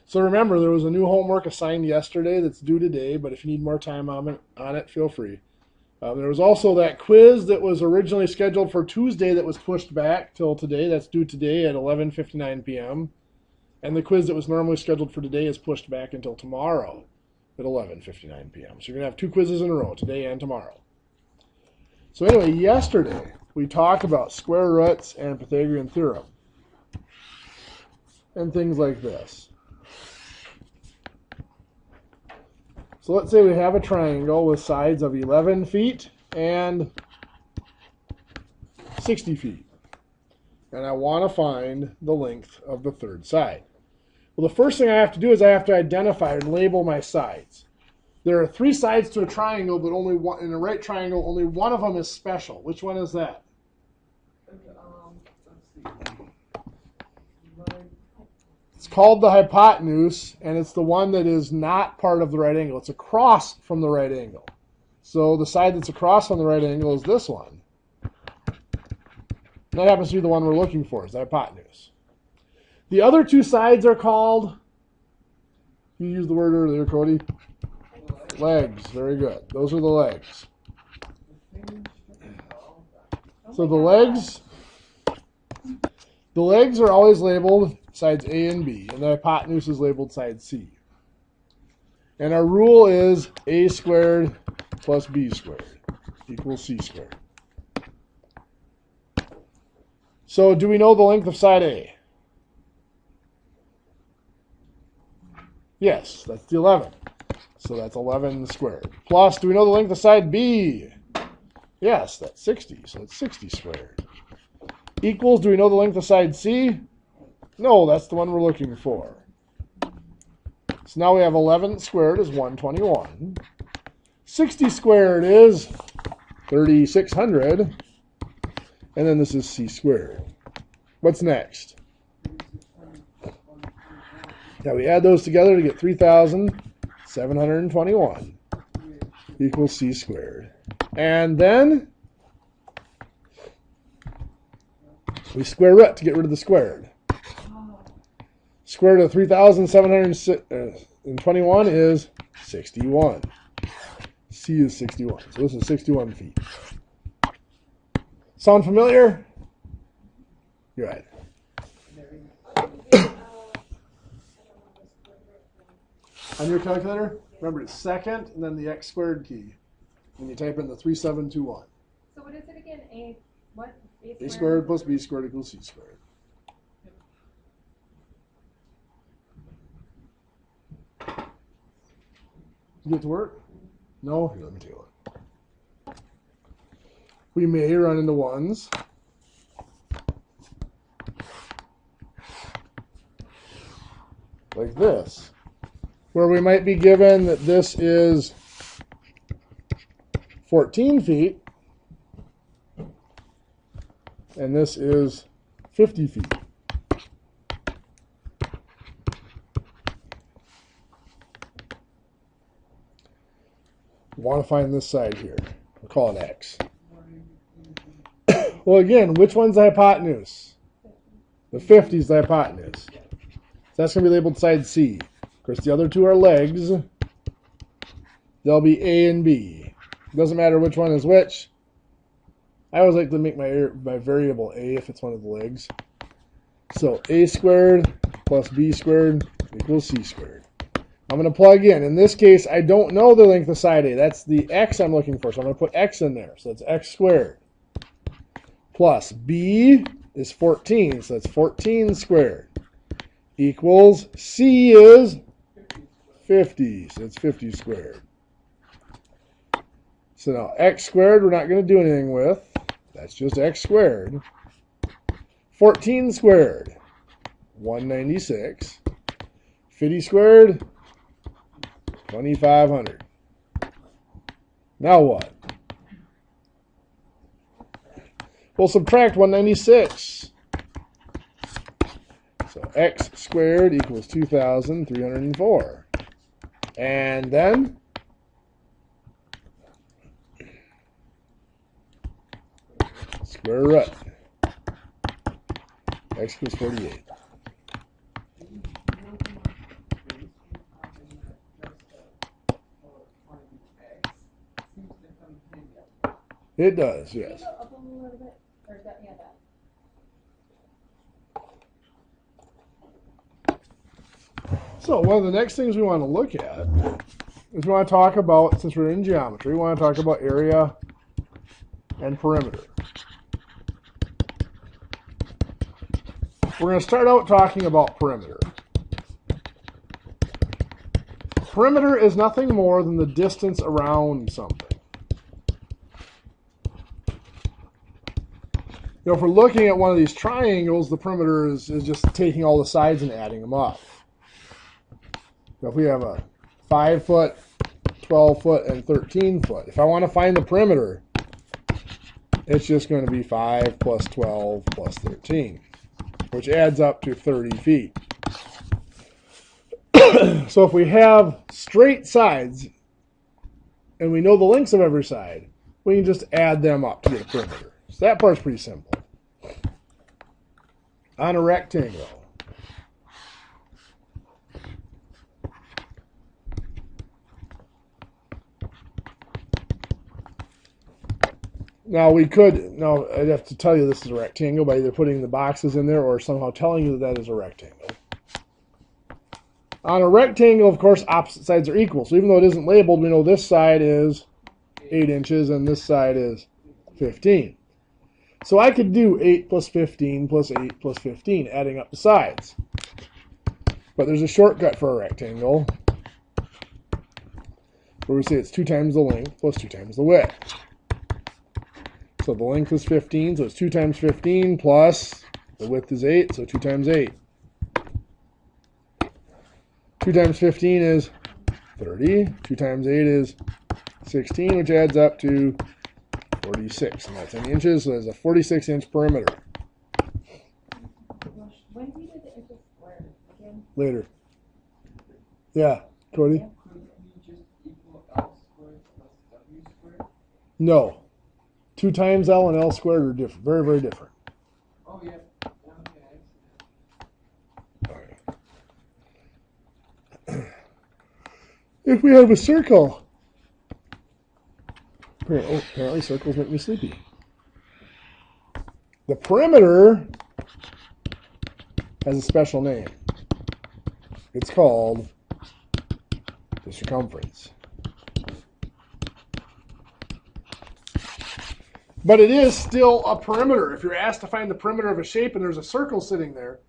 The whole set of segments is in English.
So remember, there was a new homework assigned yesterday that's due today, but if you need more time on it, feel free. There was also that quiz that was originally scheduled for Tuesday that was pushed back till today. That's due today at 11:59 p.m. And the quiz that was normally scheduled for today is pushed back until tomorrow at 11:59 p.m. So you're going to have two quizzes in a row, today and tomorrow. So anyway, yesterday we talked about square roots and Pythagorean theorem and things like this. So let's say we have a triangle with sides of 11 feet and 60 feet. And I want to find the length of the third side. Well, the first thing I have to do is I have to identify and label my sides. There are three sides to a triangle, but only one, in a right triangle, only one of them is special. Which one is that? It's called the hypotenuse, and it's the one that is not part of the right angle. It's across from the right angle. So the side that's across from the right angle is this one. And that happens to be the one we're looking for, is the hypotenuse. The other two sides are called, you used the word earlier, Cody. Legs. Very good. Those are the legs. So the legs are always labeled sides A and B, and the hypotenuse is labeled side C. And our rule is A squared plus B squared equals C squared. So do we know the length of side A? Yes, that's the 11. So that's 11 squared. Plus, do we know the length of side B? Yes, that's 60. So it's 60 squared. Equals, do we know the length of side C? No, that's the one we're looking for. So now we have 11 squared is 121. 60 squared is 3,600. And then this is C squared. What's next? Now we add those together to get 3,721 equals C squared. And then we square root to get rid of the squared. Square root of 3,721 is 61. C is 61. So this is 61 feet. Sound familiar? You're right. On your calculator, remember it's second and then the x squared key. When you type in the 3721. So what is it again? A what? A squared plus B squared equals C squared. You get to work? No? Here, let me take a look. We may run into ones. Like this. Where we might be given that this is 14 feet. And this is 50 feet. We want to find this side here. We'll call it X. Well, again, which one's the hypotenuse? The 50 is the hypotenuse. So that's going to be labeled side C. Of course, the other two are legs. They'll be A and B. It doesn't matter which one is which. I always like to make my variable A if it's one of the legs. So A squared plus B squared equals C squared. I'm going to plug in. In this case, I don't know the length of side A. That's the X I'm looking for. So I'm going to put X in there. So that's X squared. Plus B is 14. So that's 14 squared. Equals C is 50. So it's 50 squared. So now X squared we're not going to do anything with. That's just X squared. 14 squared, 196. 50 squared, 2,500. Now what? We'll subtract 196. So X squared equals 2,304. And then square root. X equals 48. It does, Can you yes. go up a little bit? Or is that, yeah, that. So one of the next things we want to look at is we want to talk about, since we're in geometry, we want to talk about area and perimeter. We're going to start out talking about perimeter. Perimeter is nothing more than the distance around something. You know, if we're looking at one of these triangles, the perimeter is just taking all the sides and adding them up. So if we have a 5 foot, 12 foot, and 13 foot, if I want to find the perimeter, it's just going to be 5 plus 12 plus 13, which adds up to 30 feet. So if we have straight sides and we know the lengths of every side, we can just add them up to get a perimeter. So that part's pretty simple. On a rectangle, now I'd have to tell you this is a rectangle by either putting the boxes in there or somehow telling you that is a rectangle. On a rectangle, of course, opposite sides are equal. So even though it isn't labeled, we know this side is 8 inches and this side is 15. So I could do 8 plus 15 plus 8 plus 15, adding up the sides. But there's a shortcut for a rectangle where we say it's 2 times the length plus 2 times the width. So the length is 15, so it's 2 times 15 plus the width is 8, so 2 times 8. 2 times 15 is 30. 2 times 8 is 16, which adds up to 46. And that's in inches, so there's a 46-inch perimeter. When do you do the inches squared again? Later. Yeah, Cody? Could we just equal L squared plus W squared? No. 2 times L and L squared are different. Very, very different. Oh, yeah. If we have a circle, apparently circles make me sleepy. The perimeter has a special name. It's called the circumference. But it is still a perimeter. If you're asked to find the perimeter of a shape and there's a circle sitting there,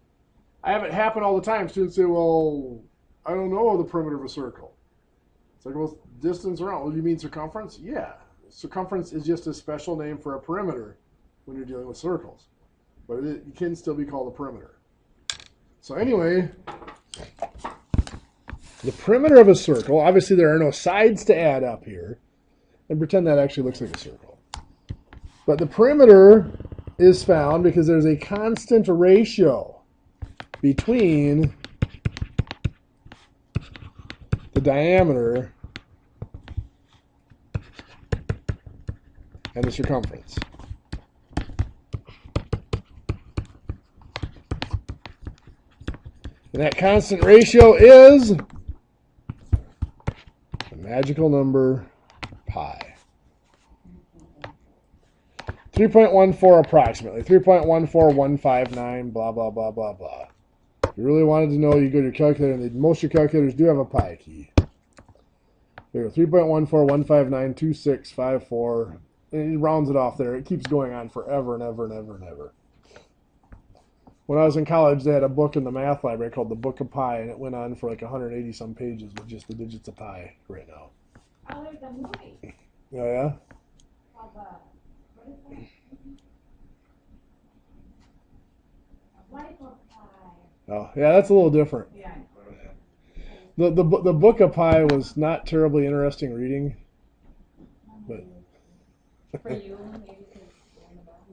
I have it happen all the time. Students say, well, I don't know the perimeter of a circle. It's like, well, distance around. Well, you mean circumference? Yeah. Circumference is just a special name for a perimeter when you're dealing with circles. But it can still be called a perimeter. So anyway, the perimeter of a circle, obviously there are no sides to add up here. And pretend that actually looks like a circle. But the perimeter is found because there's a constant ratio between the diameter and the circumference. And that constant ratio is the magical number pi. 3.14 approximately. 3.14159, blah, blah, blah, blah, blah. If you really wanted to know, you go to your calculator, and most of your calculators do have a pi key. There you go, 3.14159265.4, and it rounds it off there. It keeps going on forever and ever and ever and ever. When I was in college, they had a book in the math library called The Book of Pi, and it went on for like 180 some pages with just the digits of pi right now. Oh, there's a movie Oh, yeah? called, what is that? Life of Pi. Oh, yeah, that's a little different. Yeah. The Book of Pi was not terribly interesting reading. But For you, maybe because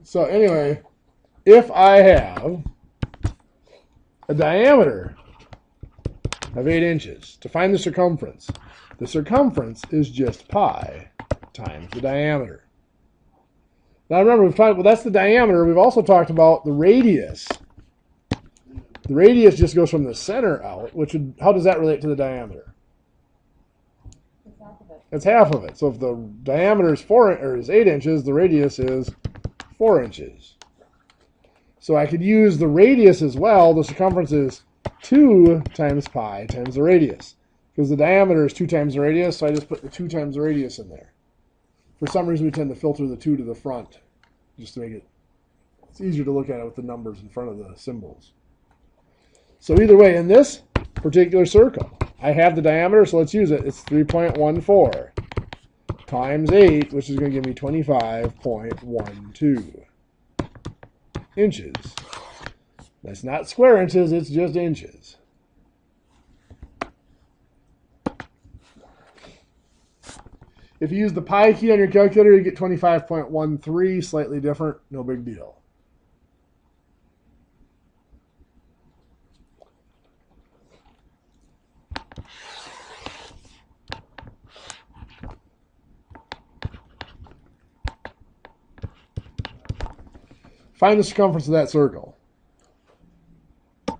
so anyway, if I have a diameter of 8 inches, to find the circumference is just pi times the diameter. Now remember, we've talked, well, that's the diameter. We've also talked about the radius. The radius just goes from the center out, which would, how does that relate to the diameter? the south of it. It's half of it. So if the diameter is 8 inches, the radius is 4 inches. So I could use the radius as well. The circumference is 2 times pi times the radius. Because the diameter is 2 times the radius, so I just put the 2 times the radius in there. For some reason, we tend to filter the 2 to the front, just to make it's easier to look at it with the numbers in front of the symbols. So either way, in this particular circle, I have the diameter, so let's use it. It's 3.14 times 8, which is going to give me 25.12 inches. That's not square inches, it's just inches. If you use the pi key on your calculator, you get 25.13, slightly different, no big deal. Find the circumference of that circle. Look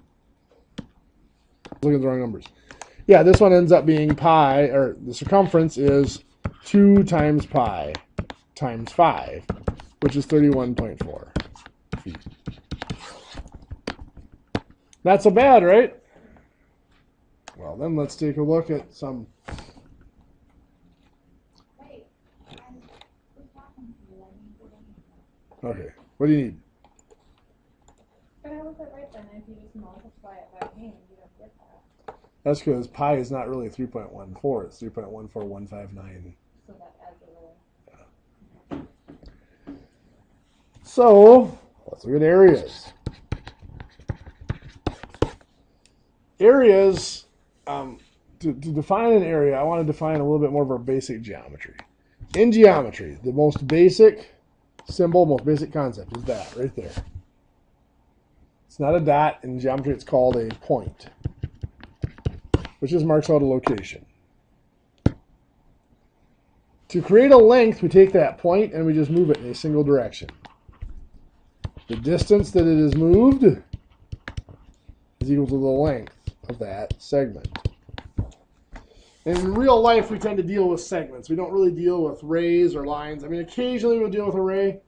at the wrong numbers. Yeah, this one ends up being pi, or the circumference is 2 times pi times 5, which is 31.4 feet. Not so bad, right? Well, then let's take a look at some. Wait, I'm talking to you. I need to get Okay, what do you need? But how is it right then if you just multiply it by hand? You don't get that. That's because pi is not really 3.14, it's 3.14159. So that adds a little. So, let's look at areas. Areas, to define an area, I want to define a little bit more of our basic geometry. In geometry, the most basic symbol, most basic concept is that right there. It's not a dot. In geometry, it's called a point, which just marks out a location. To create a length, we take that point and we just move it in a single direction. The distance that it is moved is equal to the length of that segment. And in real life, we tend to deal with segments. We don't really deal with rays or lines. I mean, occasionally we'll deal with a ray,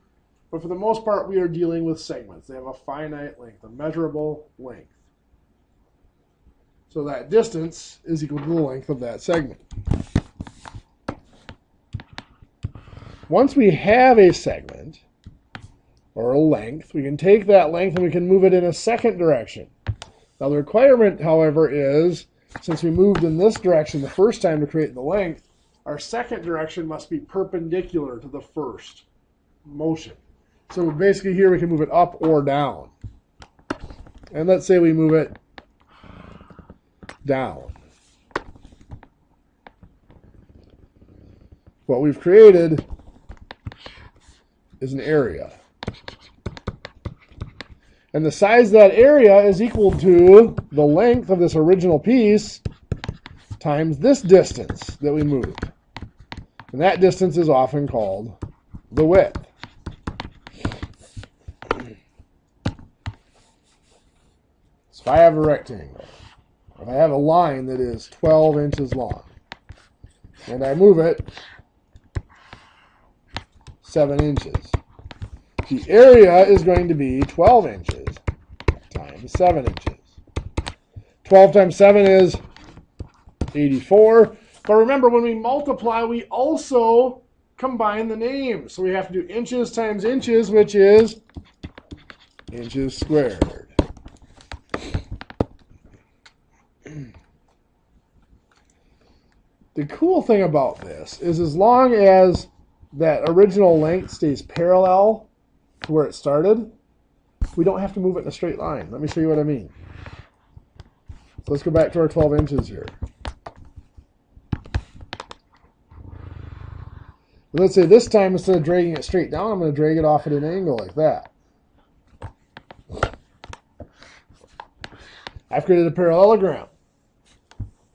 but for the most part, we are dealing with segments. They have a finite length, a measurable length. So that distance is equal to the length of that segment. Once we have a segment, or a length, we can take that length and we can move it in a second direction. Now the requirement, however, is, since we moved in this direction the first time to create the length, our second direction must be perpendicular to the first motion. So basically here we can move it up or down. And let's say we move it down. What we've created is an area. And the size of that area is equal to the length of this original piece times this distance that we moved. And that distance is often called the width. So if I have a rectangle, if I have a line that is 12 inches long, and I move it 7 inches, the area is going to be 12 inches times 7 inches. 12 times 7 is 84. But remember, when we multiply, we also combine the names. So we have to do inches times inches, which is inches squared. The cool thing about this is as long as that original length stays parallel to where it started, we don't have to move it in a straight line. Let me show you what I mean. So let's go back to our 12 inches here. Let's say this time, instead of dragging it straight down, I'm going to drag it off at an angle like that. I've created a parallelogram.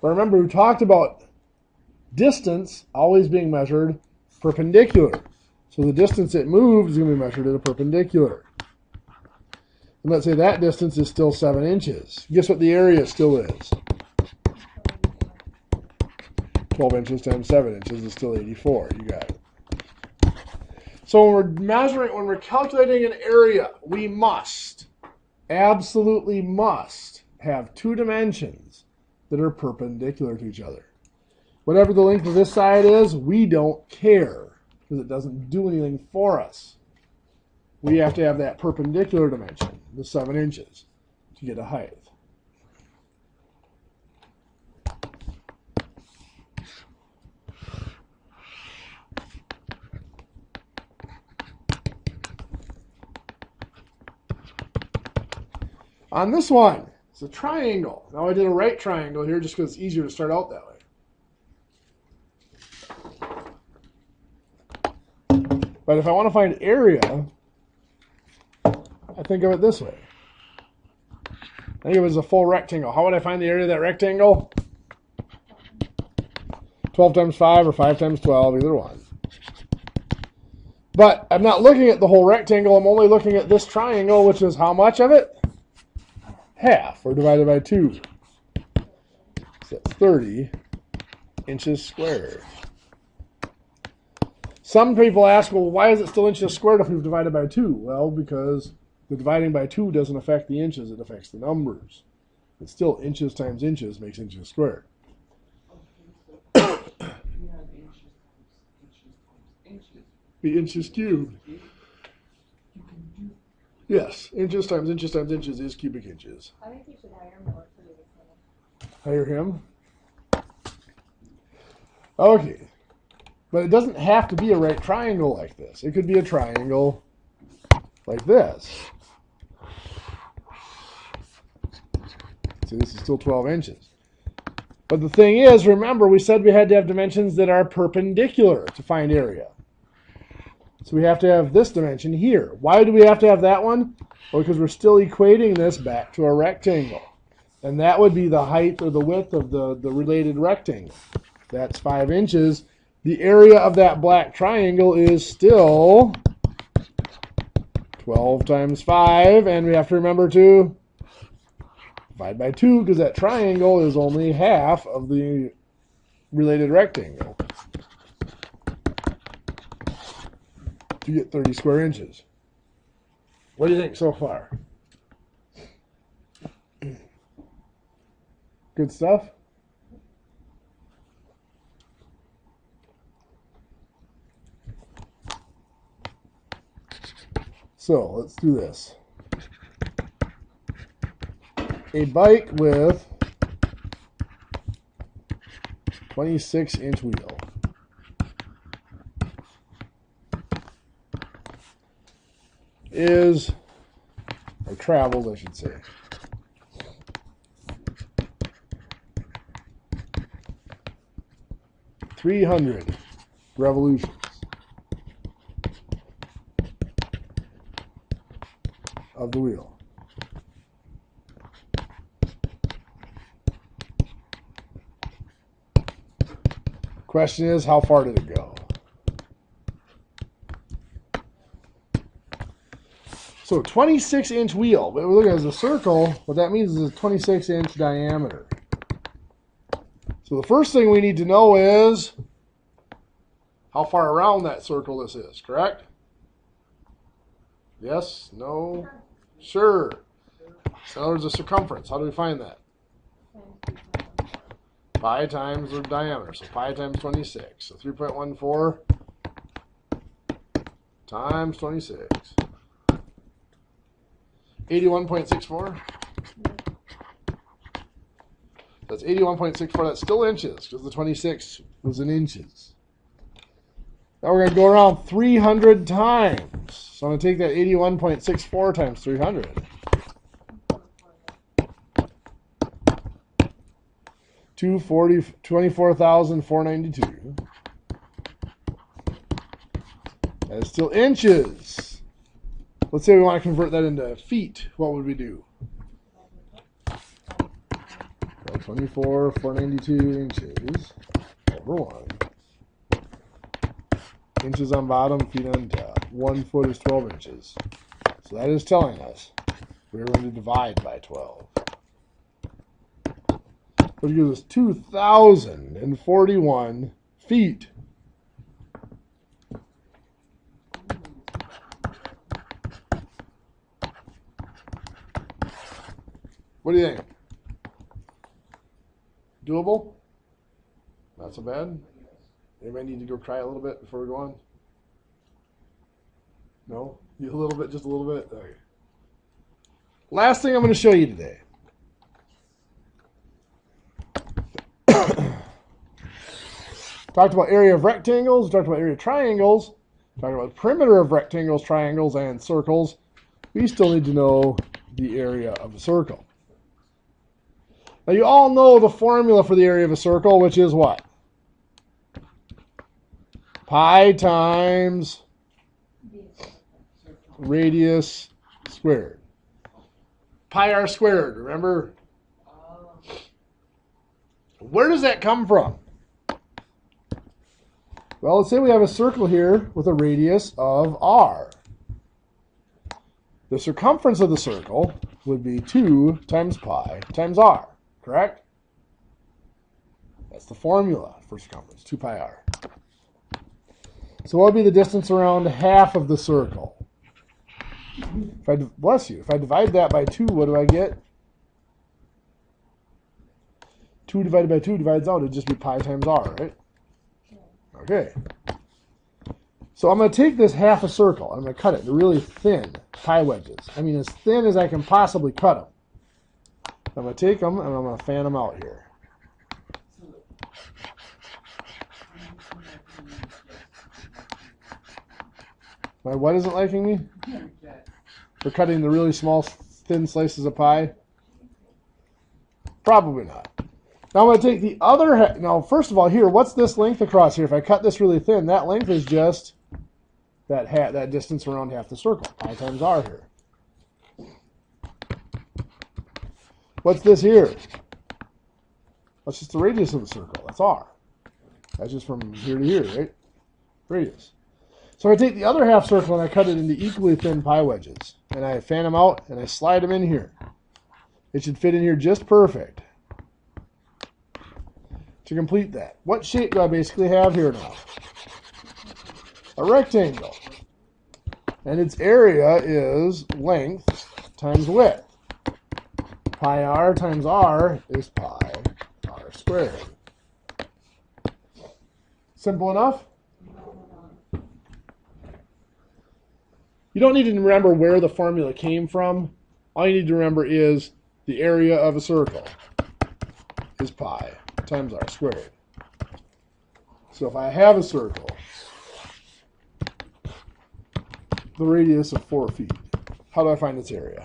But remember, we talked about distance always being measured perpendicular. So the distance it moved is going to be measured at a perpendicular. And let's say that distance is still 7 inches. Guess what the area still is? 12 inches times 7 inches is still 84. You got it. So when we're calculating an area, we must, absolutely must, have two dimensions that are perpendicular to each other. Whatever the length of this side is, we don't care because it doesn't do anything for us. We have to have that perpendicular dimension, the 7 inches, to get a height. On this one, it's a triangle. Now I did a right triangle here just because it's easier to start out that way. But if I want to find area, I think of it this way. I think of it as a full rectangle. How would I find the area of that rectangle? 12 times 5 or 5 times 12, either one. But I'm not looking at the whole rectangle. I'm only looking at this triangle, which is how much of it? Half, or divided by 2. So that's 30 inches squared. Some people ask, well, why is it still inches squared if we've divided by 2? Well, because the dividing by 2 doesn't affect the inches, it affects the numbers. It's still inches times inches makes inches squared. Be inches cubed. Yes, inches times inches times inches is cubic inches. I think you should hire him to work for you this minute. Hire him? Okay. But it doesn't have to be a right triangle like this. It could be a triangle like this. See, this is still 12 inches. But the thing is, remember, we said we had to have dimensions that are perpendicular to find area. So we have to have this dimension here. Why do we have to have that one? Well, because we're still equating this back to a rectangle. And that would be the height or the width of the related rectangle. That's 5 inches. The area of that black triangle is still 12 times 5. And we have to remember to divide by 2 because that triangle is only half of the related rectangle. To get 30 square inches. What do you think so far? Good stuff? So let's do this. A bike with 26-inch wheel. Is, or travels, I should say, (300) revolutions of the wheel. Question is, how far did it go? So 26-inch wheel. What we're looking at is a circle. What that means is a 26-inch diameter. So the first thing we need to know is how far around that circle this is, correct? Yes? No? Sure. So there's a circumference. How do we find that? Pi times the diameter. So pi times 26. So 3.14 times 26. 81.64? That's 81.64. That's still inches because the 26 was in inches. Now we're going to go around 300 times. So I'm going to take that 81.64 times 300. to 24,492. That is still inches. Let's say we want to convert that into feet. What would we do? 24,492 inches over 1. Inches on bottom, feet on top. 1 foot is 12 inches. So that is telling us we're going to divide by 12. which gives us 2,041 feet. What do you think? Doable? Not so bad? Anybody need to go cry a little bit before we go on? No? You a little bit, just a little bit? Okay. Last thing I'm going to show you today. Talked about area of rectangles, talked about area of triangles, talked about perimeter of rectangles, triangles, and circles. We still need to know the area of a circle. Now you all know the formula for the area of a circle, which is what? Pi times radius squared. Pi r squared, remember? Where does that come from? Well, let's say we have a circle here with a radius of r. The circumference of the circle would be 2 times pi times r, correct? That's the formula for circumference, 2 pi r. So what would be the distance around half of the circle? If I divide that by 2, what do I get? 2 divided by 2 divides out. It'd just be pi times r, right? Okay. So I'm going to take this half a circle. I'm going to cut it into really thin pi wedges. I mean, as thin as I can possibly cut them. I'm going to take them and I'm going to fan them out here. My what isn't liking me? For cutting the really small, thin slices of pie? Probably not. Now I'm going to take the other half. Now, first of all, here, what's this length across here? If I cut this really thin, that length is just that distance around half the circle. Pi times r here. What's this here? That's just the radius of the circle. That's r. That's just from here to here, right? Radius. So I take the other half circle and I cut it into equally thin pi wedges. And I fan them out and I slide them in here. It should fit in here just perfect. To complete that, what shape do I basically have here now? A rectangle. And its area is length times width. Pi r times r is pi r squared. Simple enough? You don't need to remember where the formula came from. All you need to remember is the area of a circle is pi times r squared. So if I have a circle, the radius of 4 feet, how do I find its area?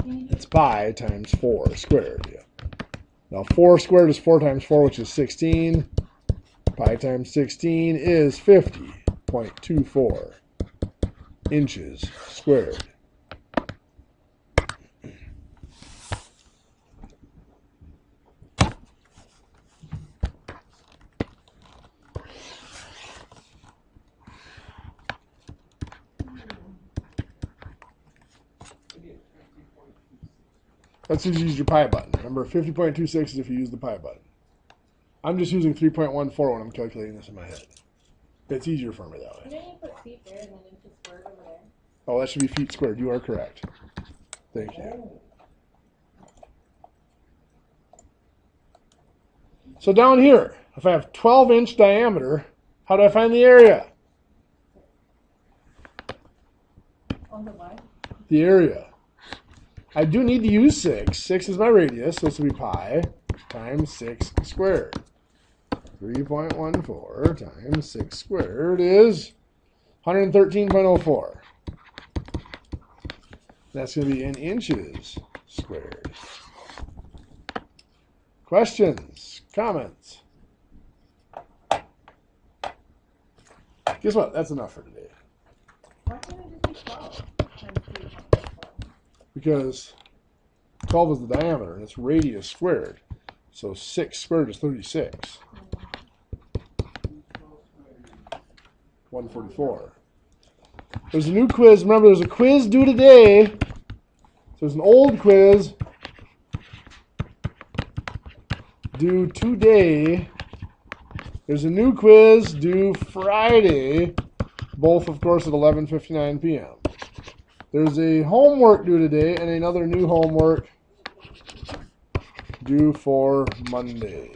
It's pi times 4 squared. Yeah. Now 4 squared is 4 times 4, which is 16. Pi times 16 is 50.24 inches squared. Let's just use your pi button. Remember, 50.26 is if you use the pi button. I'm just using 3.14 when I'm calculating this in my head. It's easier for me that way. Didn't you put feet there and then inches squared over there? Oh, that should be feet squared. You are correct. Thank you. So down here, if I have 12-inch diameter, how do I find the area? On the what? The area. I do need to use 6. 6 is my radius, so this will be pi times 6 squared. 3.14 times 6 squared is 113.04. That's going to be in inches squared. Questions? Comments? Guess what? That's enough for today. Why can't it just be 12 times 3.4? Because 12 is the diameter and it's radius squared. So 6 squared is 36. 144. There's a new quiz. Remember, there's a quiz due today. So there's an old quiz due today. There's a new quiz due Friday, both, of course, at 11:59 p.m. There's a homework due today and another new homework due for Monday.